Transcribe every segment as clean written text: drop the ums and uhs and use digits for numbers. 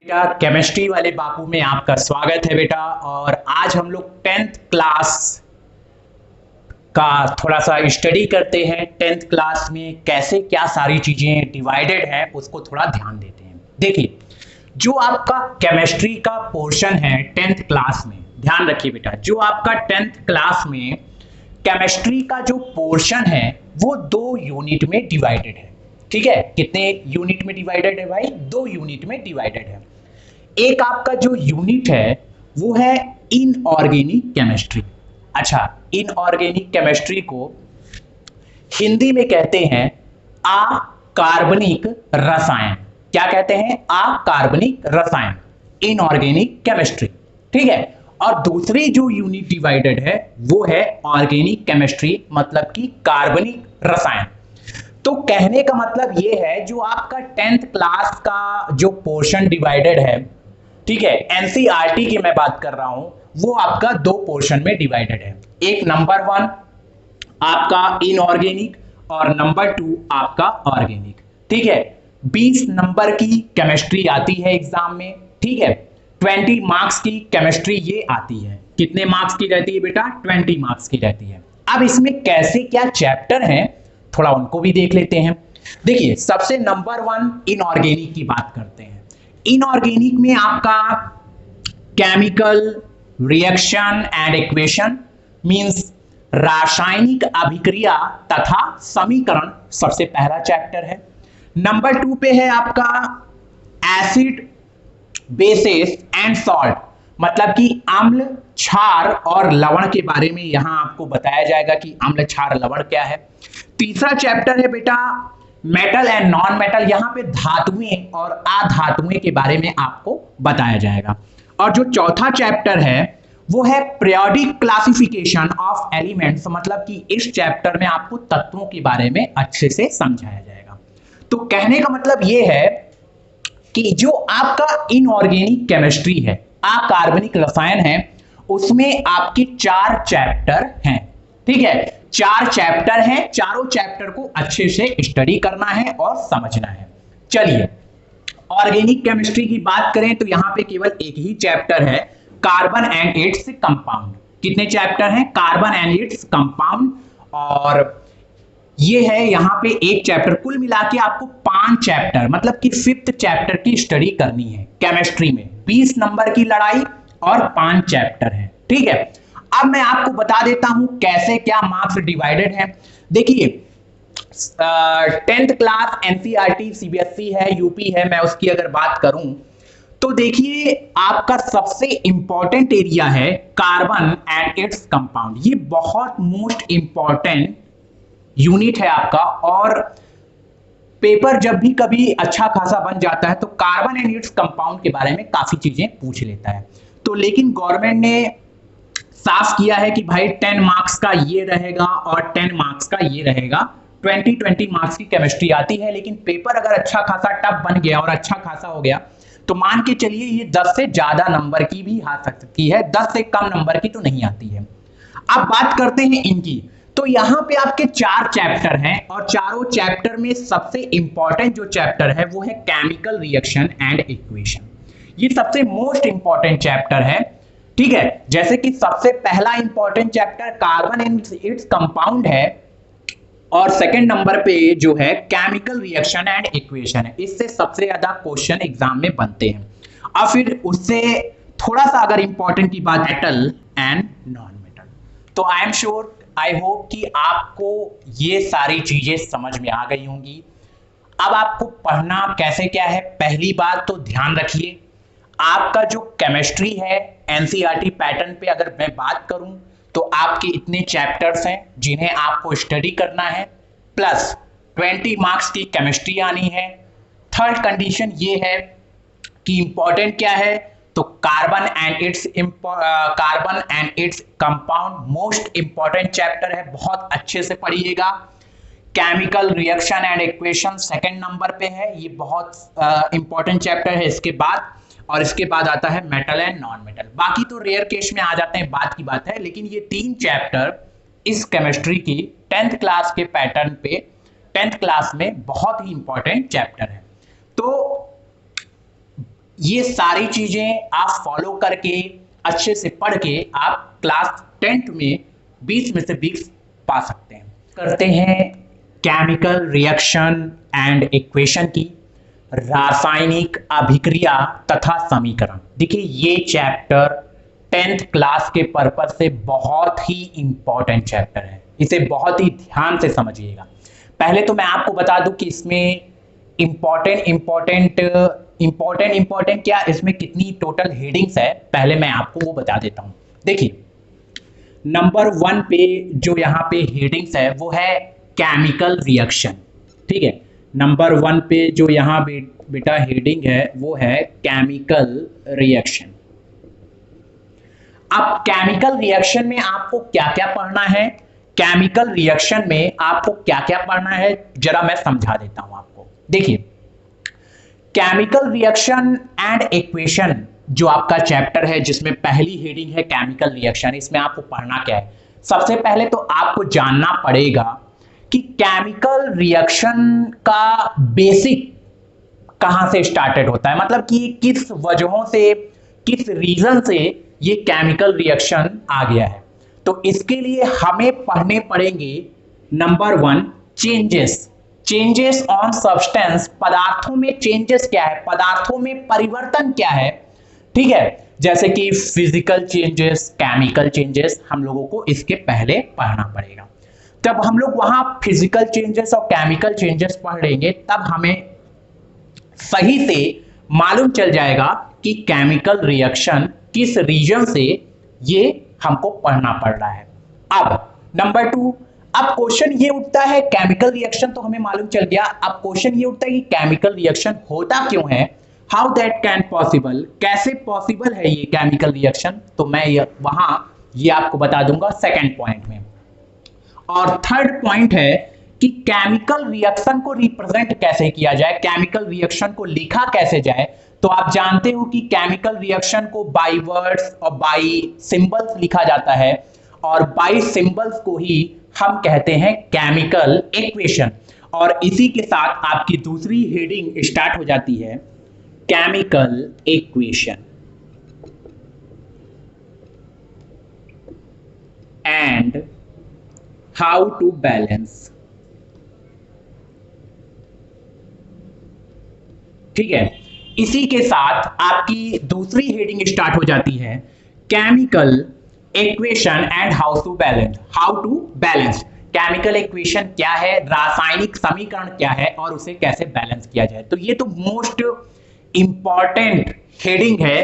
बेटा केमिस्ट्री वाले बापू में आपका स्वागत है बेटा। और आज हम लोग टेंथ क्लास का थोड़ा सा स्टडी करते हैं। टेंथ क्लास में कैसे क्या सारी चीजें डिवाइडेड है उसको थोड़ा ध्यान देते हैं। देखिए, जो आपका केमिस्ट्री का पोर्शन है टेंथ क्लास में, ध्यान रखिए बेटा, जो आपका टेंथ क्लास में केमिस्ट्री का जो पोर्शन है वो 2 यूनिट में डिवाइडेड है। ठीक है, कितने यूनिट में डिवाइडेड है भाई? 2 यूनिट में डिवाइडेड है। एक आपका जो यूनिट है वो है इनऑर्गेनिक केमिस्ट्री। अच्छा, इनऑर्गेनिक केमिस्ट्री को हिंदी में कहते हैं अकार्बनिक रसायन। क्या कहते हैं? अकार्बनिक रसायन, इनऑर्गेनिक केमिस्ट्री। ठीक है। और दूसरी जो यूनिट डिवाइडेड है वो है ऑर्गेनिक केमिस्ट्री, मतलब कि कार्बनिक रसायन। तो कहने का मतलब ये है, जो आपका टेंथ क्लास का जो पोर्शन डिवाइडेड है, ठीक है, एनसीईआरटी की मैं बात कर रहा हूं, वो आपका 2 पोर्शन में डिवाइडेड है। एक नंबर 1 आपका इनऑर्गेनिक और नंबर 2 आपका ऑर्गेनिक। ठीक है, 20 नंबर की केमिस्ट्री आती है एग्जाम में। ठीक है, 20 मार्क्स की केमिस्ट्री ये आती है। कितने मार्क्स की रहती है बेटा? 20 मार्क्स की रहती है। अब इसमें कैसे क्या चैप्टर हैं, थोड़ा उनको भी देख लेते हैं। देखिए, सबसे नंबर 1 इनऑर्गेनिक की बात करते हैं। इनऑर्गेनिक में आपका chemical reaction and equation, means रासायनिक अभिक्रिया तथा समीकरण, सबसे पहला चैप्टर है। नंबर 2 पे है आपका एसिड बेसिस एंड सॉल्ट, मतलब कि अम्ल, क्षार और लवण के बारे में यहां आपको बताया जाएगा कि अम्ल, क्षार, लवण क्या है। तीसरा चैप्टर है बेटा मेटल एंड नॉन मेटल, यहां पे धातुएं और अधातुएं के बारे में आपको बताया जाएगा। और जो चौथा चैप्टर है वो है पीरियोडिक क्लासिफिकेशन ऑफ एलिमेंट्स, मतलब कि इस चैप्टर में आपको तत्वों के बारे में अच्छे से समझाया जाएगा। तो कहने का मतलब ये है कि जो आपका इनऑर्गेनिक केमिस्ट्री है, अकार्बनिक रसायन है, उसमें आपके 4 चैप्टर हैं। ठीक है, 4 चैप्टर हैं। चारों चैप्टर को अच्छे से स्टडी करना है और समझना है। चलिए, ऑर्गेनिक केमिस्ट्री की बात करें तो यहां पे केवल एक ही चैप्टर है, कार्बन एंड इट्स कंपाउंड। कितने चैप्टर हैं? Carbon and its compound. और ये है यहां पे एक चैप्टर। कुल मिला के आपको 5 चैप्टर, मतलब कि 5th चैप्टर की स्टडी करनी है केमिस्ट्री में। 20 नंबर की लड़ाई और 5 चैप्टर है। ठीक है, अब मैं आपको बता देता हूं कैसे क्या मार्क्स डिवाइडेड है। देखिए, 10th क्लास एनसीईआरटी सीबीएसई है, यूपी है, मैं उसकी अगर बात करूं तो देखिए, आपका सबसे इंपॉर्टेंट एरिया है कार्बन एंड इट्स कंपाउंड। ये बहुत मोस्ट इंपॉर्टेंट यूनिट है आपका। और पेपर जब भी कभी अच्छा खासा बन जाता है तो कार्बन एंड इट्स कंपाउंड के बारे में काफी चीजें पूछ लेता है। तो लेकिन गवर्नमेंट ने साफ किया है कि भाई 10 मार्क्स का ये रहेगा और 10 मार्क्स का ये रहेगा। 20 मार्क्स की केमिस्ट्री आती है, लेकिन पेपर अगर अच्छा खासा टफ बन गया और अच्छा खासा हो गया तो मान के चलिए ये 10 से ज्यादा नंबर की भी आ सकती है, 10 से कम नंबर की तो नहीं आती है। अब बात करते हैं इनकी। तो यहां पे आपके 4 चैप्टर हैं और चारों चैप्टर में सबसे इंपॉर्टेंट जो चैप्टर है वो है केमिकल रिएक्शन एंड इक्वेशन। ये सबसे मोस्ट इंपॉर्टेंट चैप्टर है। ठीक है, जैसे कि सबसे पहला important chapter carbon and its compound है और सेकंड नंबर पे जो है केमिकल रिएक्शन एंड इक्वेशन है। इससे सबसे ज्यादा क्वेश्चन एग्जाम में बनते हैं। और फिर उससे थोड़ा सा अगर इंपॉर्टेंट की बात, मेटल एंड नॉन मेटल। तो I am sure, I hope कि आपको ये सारी चीजें समझ में आ गई होंगी। अब आपको पढ़ना कैसे क्या है, पहली बात तो ध्यान रखिए, आपका जो केमिस्ट्री है एनसीईआरटी पैटर्न पे अगर मैं बात करूं तो आपके इतने चैप्टर्स हैं जिन्हें आपको स्टडी करना है, प्लस 20 मार्क्स की केमिस्ट्री आनी है। थर्ड कंडीशन ये है कि इंपॉर्टेंट क्या है, तो carbon and its compound most important chapter है, बहुत अच्छे से पढ़िएगा। Chemical reaction and equation second number पे है, ये बहुत इंपॉर्टेंट चैप्टर है इसके बाद। और इसके बाद आता है मेटल एंड नॉन मेटल। बाकी तो रेयर केस में आ जाते हैं, बात की बात है, लेकिन ये 3 चैप्टर इस केमिस्ट्री की 10th क्लास के पैटर्न पे 10th क्लास में बहुत ही इंपॉर्टेंट चैप्टर है। तो ये सारी चीजें आप फॉलो करके अच्छे से पढ़ के आप क्लास 10th में 20 में से 20 पा सकते हैं। करते हैं केमिकल रिएक्शन एंड इक्वेशन की, रासायनिक अभिक्रिया तथा समीकरण। देखिए ये चैप्टर 10th क्लास के पर्पज से बहुत ही इंपॉर्टेंट चैप्टर है, इसे बहुत ही ध्यान से समझिएगा। पहले तो मैं आपको बता दूं कि इसमें इंपॉर्टेंट क्या, इसमें कितनी टोटल हेडिंग्स है, पहले मैं आपको वो बता देता हूं। देखिए नंबर 1 पे जो यहाँ पे हेडिंग्स है वो है केमिकल रिएक्शन, ठीक है। नंबर 1 पे जो यहाँ बेटा हेडिंग है वो है केमिकल रिएक्शन। अब केमिकल रिएक्शन में आपको क्या क्या पढ़ना है, केमिकल रिएक्शन में आपको क्या क्या पढ़ना है जरा मैं समझा देता हूं आपको। देखिए केमिकल रिएक्शन एंड इक्वेशन जो आपका चैप्टर है जिसमें पहली हेडिंग है केमिकल रिएक्शन, इसमें आपको पढ़ना क्या है। सबसे पहले तो आपको जानना पड़ेगा कि केमिकल रिएक्शन का बेसिक कहां से स्टार्टेड होता है, मतलब कि किस वजहों से, किस रीजन से ये केमिकल रिएक्शन आ गया है। तो इसके लिए हमें पढ़ने पड़ेंगे नंबर 1 चेंजेस ऑन सब्सटेंस, पदार्थों में चेंजेस क्या है, पदार्थों में परिवर्तन क्या है, ठीक है। जैसे कि फिजिकल चेंजेस, केमिकल चेंजेस, हम लोगों को इसके पहले पढ़ना पड़ेगा। जब हम लोग वहां फिजिकल चेंजेस और केमिकल चेंजेस पढ़ लेंगे तब हमें सही से मालूम चल जाएगा कि केमिकल रिएक्शन किस रीजन से ये हमको पढ़ना पड़ रहा है। अब नंबर 2, अब क्वेश्चन ये उठता है, केमिकल रिएक्शन तो हमें मालूम चल गया, अब क्वेश्चन ये उठता है कि केमिकल रिएक्शन होता क्यों है, हाउ दैट कैन पॉसिबल, कैसे पॉसिबल है ये केमिकल रिएक्शन, तो मैं ये आपको बता दूंगा सेकंड पॉइंट में। और थर्ड पॉइंट है कि केमिकल रिएक्शन को रिप्रेजेंट कैसे किया जाए, केमिकल रिएक्शन को लिखा कैसे जाए। तो आप जानते हो कि केमिकल रिएक्शन को बाई वर्ड्स और बाई सिंबल्स लिखा जाता है, और बाई सिंबल्स को ही हम कहते हैं केमिकल इक्वेशन। और इसी के साथ आपकी दूसरी हेडिंग स्टार्ट हो जाती है chemical equation and how to balance, ठीक है। इसी के साथ आपकी दूसरी हेडिंग स्टार्ट हो जाती है chemical equation and how to balance, chemical equation क्या है, रासायनिक समीकरण क्या है और उसे कैसे बैलेंस किया जाए। तो ये तो मोस्ट इंपॉर्टेंट हेडिंग है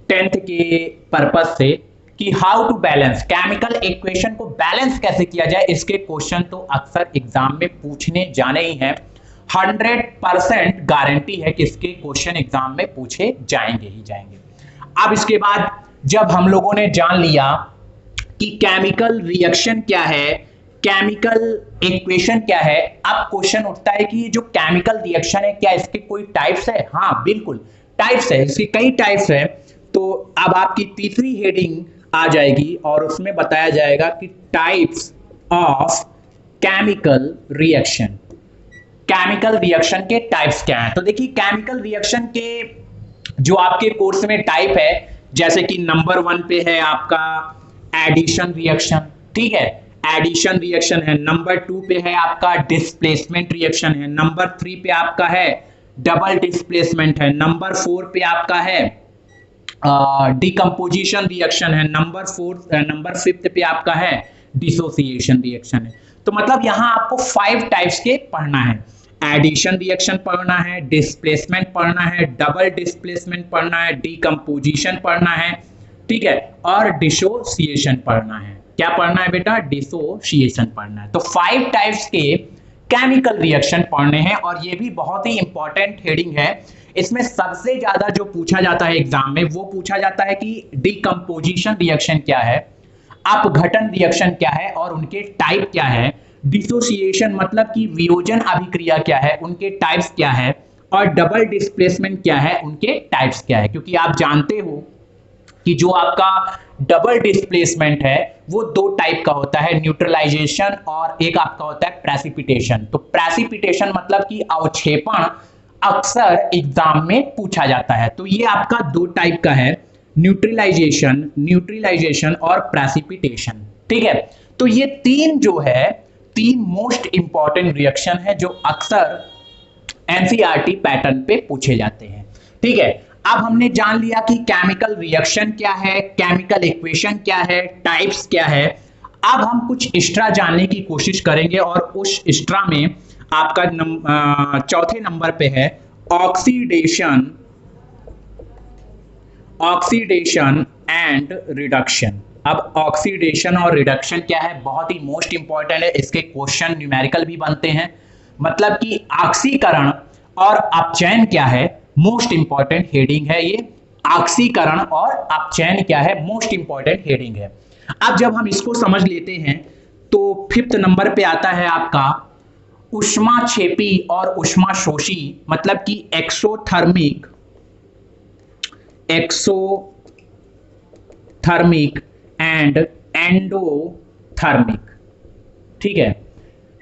10th के पर्पस से कि how to balance, chemical equation को बैलेंस कैसे किया जाए। इसके क्वेश्चन तो अक्सर एग्जाम में पूछने जाने ही हैं, 100% गारंटी है कि इसके क्वेश्चन एग्जाम में पूछे जाएंगे ही जाएंगे। अब इसके बाद जब हम लोगों ने जान लिया कि केमिकल रिएक्शन क्या है, केमिकल इक्वेशन क्या है, अब क्वेश्चन उठता है कि जो केमिकल रिएक्शन है क्या इसके कोई टाइप्स है। हाँ बिल्कुल टाइप्स है, इसके कई टाइप्स है। तो अब आपकी तीसरी हेडिंग आ जाएगी और उसमें बताया जाएगा कि types of chemical reaction, chemical reaction के टाइप्स क्या हैं। तो देखिए केमिकल रिएक्शन के जो आपके कोर्स में टाइप है, जैसे कि नंबर 1 पे है आपका एडिशन रिएक्शन, ठीक है, एडिशन रिएक्शन है। नंबर 2 पे है आपका डिस्प्लेसमेंट रिएक्शन है। नंबर 3 पे आपका है डबल डिस्प्लेसमेंट है। नंबर 4 पे आपका है डिकम्पोजिशन रिएक्शन है। नंबर 5 पे आपका है डिसोसिएशन रिएक्शन है। तो मतलब यहां आपको 5 टाइप्स के पढ़ना है, एडिशन रिएक्शन पढ़ना है, डिस्प्लेसमेंट पढ़ना है, डबल डिस्प्लेसमेंट पढ़ना है, डिकम्पोजिशन पढ़ना है, ठीक है, और डिसोसिएशन पढ़ना है। क्या पढ़ना है बेटा, डिसोसिएशन पढ़ना है। तो 5 टाइप्स के केमिकल रिएक्शन पढ़ने हैं और ये भी बहुत ही इंपॉर्टेंट हेडिंग है। इसमें सबसे ज्यादा जो पूछा जाता है एग्जाम में वो पूछा जाता है कि डिकम्पोजिशन रिएक्शन क्या है, अपघटन रिएक्शन क्या है और उनके टाइप क्या है, डिसोसिएशन मतलब कि वियोजन अभिक्रिया क्या है, उनके टाइप्स क्या है, और डबल डिस्प्लेसमेंट क्या है, उनके टाइप्स क्या है। क्योंकि आप जानते हो कि जो आपका डबल डिस्प्लेसमेंट है वो 2 टाइप का होता है, न्यूट्रलाइजेशन और एक आपका होता है प्रेसिपिटेशन। तो प्रेसिपिटेशन मतलब कि अवक्षेपण अक्सर एग्जाम में पूछा जाता है। तो ये आपका दो टाइप का है, न्यूट्रलाइजेशन और प्रेसिपिटेशन। ठीक है, तो ये तीन जो है, तीन मोस्ट इंपॉर्टेंट रिएक्शन है जो अक्सर एनसीईआरटी पैटर्न पे पूछे जाते हैं। ठीक है, अब हमने जान लिया कि केमिकल रिएक्शन क्या है, केमिकल इक्वेशन क्या है, टाइप्स क्या है। अब हम कुछ एक्स्ट्रा जानने की कोशिश करेंगे और उस एक्स्ट्रा में आपका चौथे नंबर पे है ऑक्सीडेशन एंड रिडक्शन। अब ऑक्सीडेशन और रिडक्शन क्या है, बहुत ही मोस्ट इंपॉर्टेंट है, इसके क्वेश्चन न्यूमेरिकल भी बनते हैं। मतलब कि ऑक्सीकरण और अपचयन क्या है, मोस्ट इंपॉर्टेंट हेडिंग है ये। ऑक्सीकरण और अपचयन क्या है, मोस्ट इंपॉर्टेंट हेडिंग है। अब जब हम इसको समझ लेते हैं तो फिफ्थ नंबर पे आता है आपका ऊष्माक्षेपी और ऊष्माशोषी, मतलब कि एक्सोथर्मिक एंड एंडोथर्मिक। ठीक है,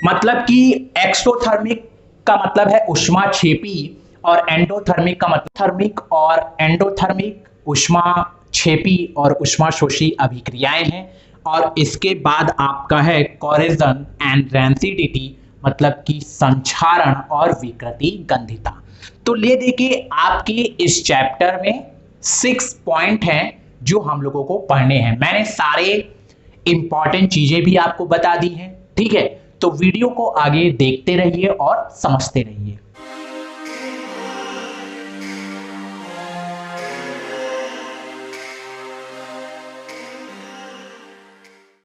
मतलब कि एक्सोथर्मिक का मतलब है ऊष्माक्षेपी और एंडोथर्मिक का मतलब थर्मिक और एंडोथर्मिक ऊष्माक्षेपी और ऊष्माशोषी अभिक्रियाएं हैं। और इसके बाद आपका है कोरेजन एंड रेंसिडिटी, मतलब कि संक्षारण और विकृति गंधिता। तो ले देखिए आपके इस चैप्टर में 6 पॉइंट हैं जो हम लोगों को पढ़ने हैं। मैंने सारे इंपॉर्टेंट चीजें भी आपको बता दी हैं। ठीक है, तो वीडियो को आगे देखते रहिए और समझते रहिए।